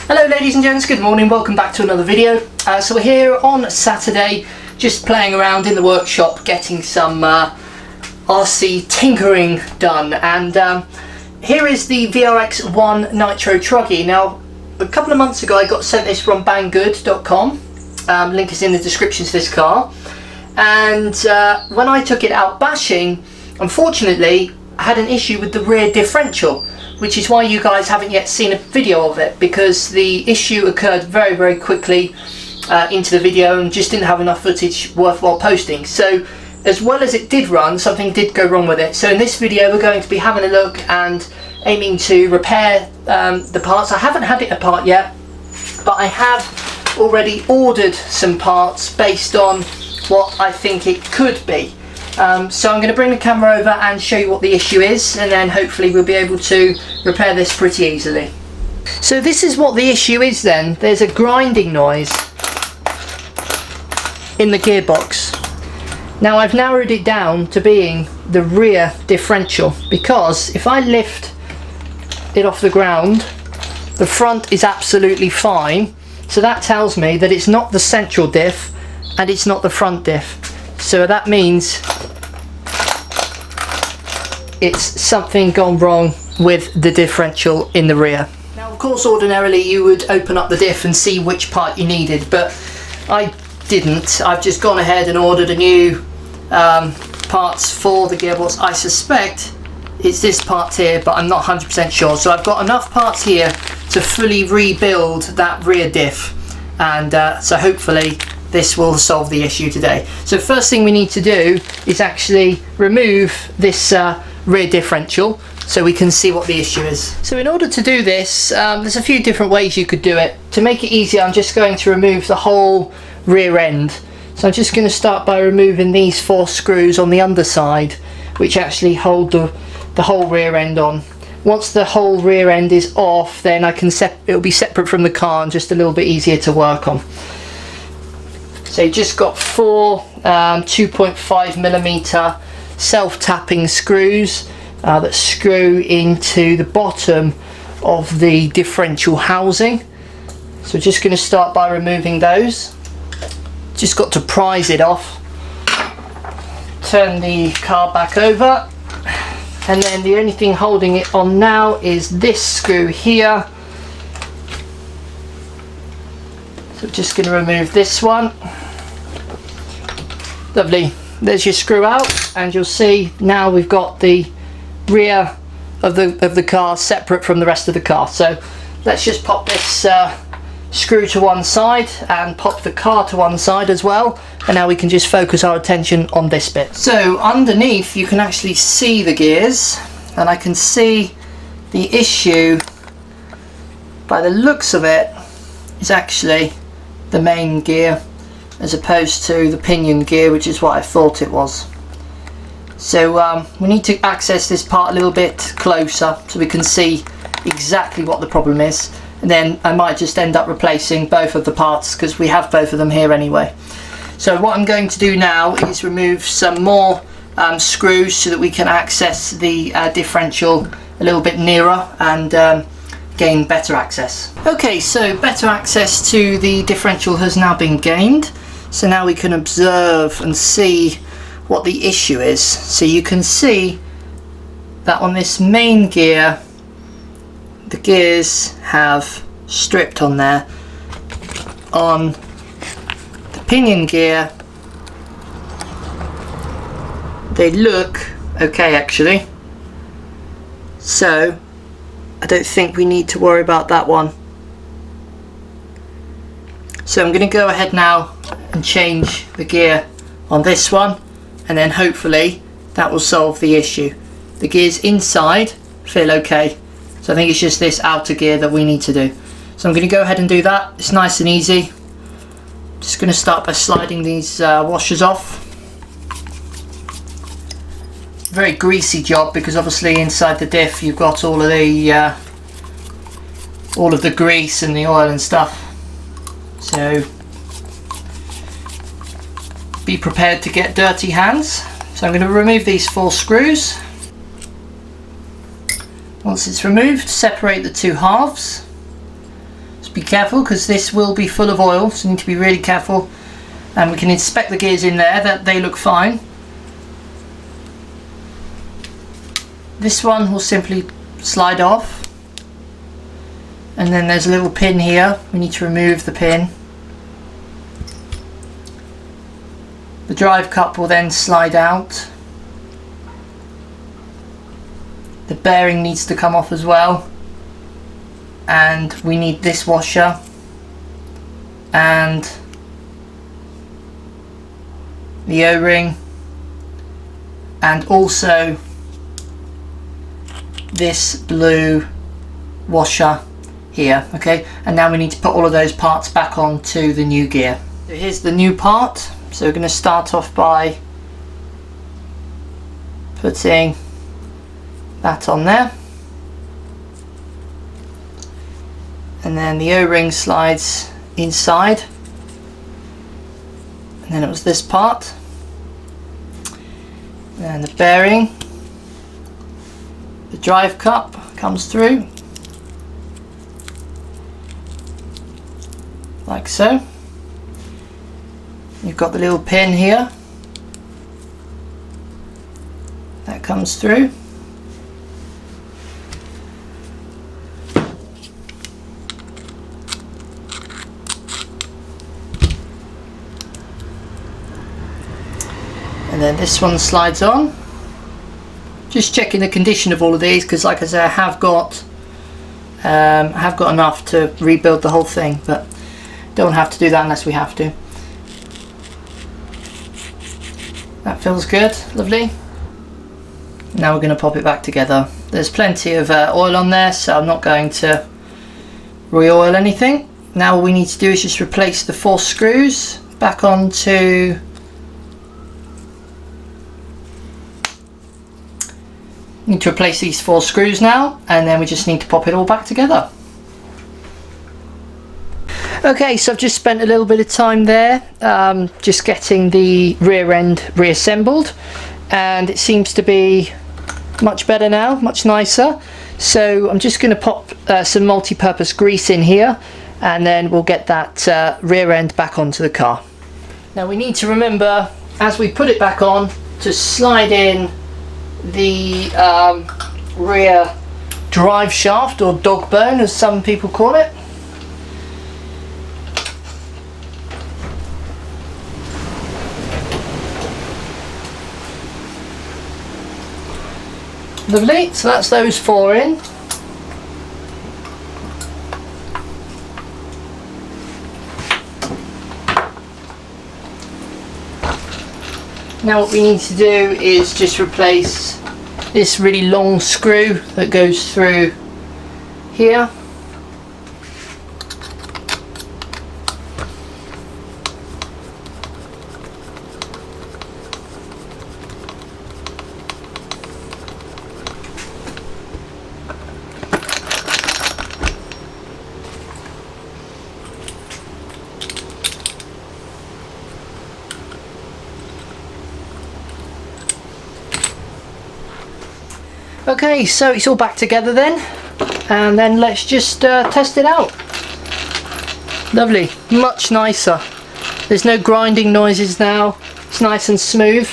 Hello ladies and gents, good morning, welcome back to another video. So we're here on Saturday, just playing around in the workshop, getting some RC tinkering done, and here is the VRX 1 Nitro Truggy. Now, a couple of months ago I got sent this from banggood.com, link is in the description to this car, and when I took it out bashing, unfortunately I had an issue with the rear differential, which is why you guys haven't yet seen a video of it, because the issue occurred very quickly into the video and just didn't have enough footage worthwhile posting. So as well as it did run, something did go wrong with it. So in this video we're going to be having a look and aiming to repair the parts. I haven't had it apart yet, but I have already ordered some parts based on what I think it could be. So I'm going to bring the camera over and show you what the issue is, and then hopefully we'll be able to repair this pretty easily. So this is what the issue is then. There's a grinding noise in the gearbox. Now I've narrowed it down to being the rear differential, because if I lift it off the ground, the front is absolutely fine. So that tells me that it's not the central diff and it's not the front diff. So that means it's something gone wrong with the differential in the rear. Now of course ordinarily you would open up the diff and see which part you needed, but I didn't. I've just gone ahead and ordered a new parts for the gearbox. I suspect it's this part here, but I'm not 100% sure. So I've got enough parts here to fully rebuild that rear diff, and so hopefully this will solve the issue today. So first thing we need to do is actually remove this rear differential so we can see what the issue is. So in order to do this, there's a few different ways you could do it. To make it easier, I'm just going to remove the whole rear end. So I'm just going to start by removing these 4 screws on the underside, which actually hold the whole rear end on. Once the whole rear end is off, then it'll be separate from the car and just a little bit easier to work on. So you just got 4 2.5mm self-tapping screws that screw into the bottom of the differential housing. So we're just going to start by removing those. Just got to prise it off. Turn the car back over, and then the only thing holding it on now is this screw here. So just going to remove this one. Lovely. There's your screw out, and you'll see now we've got the rear of the car separate from the rest of the car. So let's just pop this screw to one side and pop the car to one side as well, and now we can just focus our attention on this bit. So underneath you can actually see the gears, and I can see the issue by the looks of it is actually the main gear as opposed to the pinion gear, which is what I thought it was. So we need to access this part a little bit closer so we can see exactly what the problem is, and then I might just end up replacing both of the parts because we have both of them here anyway. So what I'm going to do now is remove some more screws so that we can access the differential a little bit nearer and gain better access. Okay, so better access to the differential has now been gained. So now we can observe and see what the issue is. So you can see that on this main gear, the gears have stripped on there. On the pinion gear, they look okay actually. So I don't think we need to worry about that one. So I'm going to go ahead now and change the gear on this one, and then hopefully that will solve the issue. The gears inside feel okay, so I think it's just this outer gear that we need to do. So I'm going to go ahead and do that. It's nice and easy. Just going to start by sliding these washers off. Very greasy job because obviously inside the diff you've got all of the grease and the oil and stuff. So be prepared to get dirty hands. So I'm going to remove these 4 screws. Once it's removed, separate the 2 halves. Just be careful because this will be full of oil, so you need to be really careful. And we can inspect the gears in there, that they look fine. This one will simply slide off, and then there's a little pin here. We need to remove the pin. The drive cup will then slide out. The bearing needs to come off as well, and we need this washer and the O-ring, and also this blue washer here. Okay, and now we need to put all of those parts back onto the new gear. So here's the new part. So we're going to start off by putting that on there, and then the O-ring slides inside, and then it was this part, and the bearing, the drive cup comes through like so. You've got the little pin here that comes through. And then this one slides on. Just checking the condition of all of these, because like I said, I have got enough to rebuild the whole thing, but don't have to do that unless we have to. That feels good, lovely. Now we're going to pop it back together. There's plenty of oil on there, so I'm not going to re-oil anything. Now all we need to do is just replace the 4 screws back onto need to replace these 4 screws now, and then we just need to pop it all back together. Okay, so I've just spent a little bit of time there just getting the rear end reassembled, and it seems to be much better now, much nicer. So I'm just going to pop some multi-purpose grease in here, and then we'll get that rear end back onto the car. Now we need to remember, as we put it back on, to slide in the rear drive shaft, or dog bone as some people call it. Lovely, so that's those 4 in. Now what we need to do is just replace this really long screw that goes through here. Okay, so it's all back together then, and then let's just test it out. Lovely, much nicer. There's no grinding noises now, it's nice and smooth.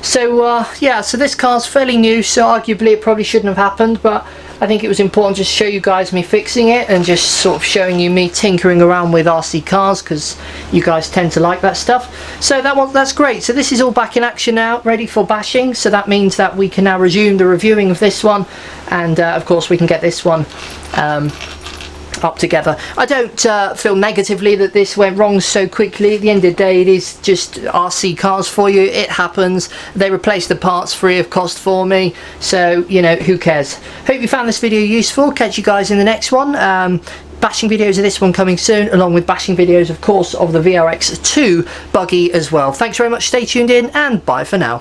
So yeah, so this car's fairly new, so arguably it probably shouldn't have happened, but I think it was important just to show you guys me fixing it and just sort of showing you me tinkering around with RC cars, because you guys tend to like that stuff. So that's great. So this is all back in action now, ready for bashing. So that means that we can now resume the reviewing of this one, and of course we can get this one up together. I don't feel negatively that this went wrong so quickly. At the end of the day, it is just RC cars for you. It happens. They replaced the parts free of cost for me, so you know, who cares. Hope you found this video useful. Catch you guys in the next one. Bashing videos of this one coming soon, along with bashing videos of course of the VRX 2 buggy as well. Thanks very much, stay tuned in, and bye for now.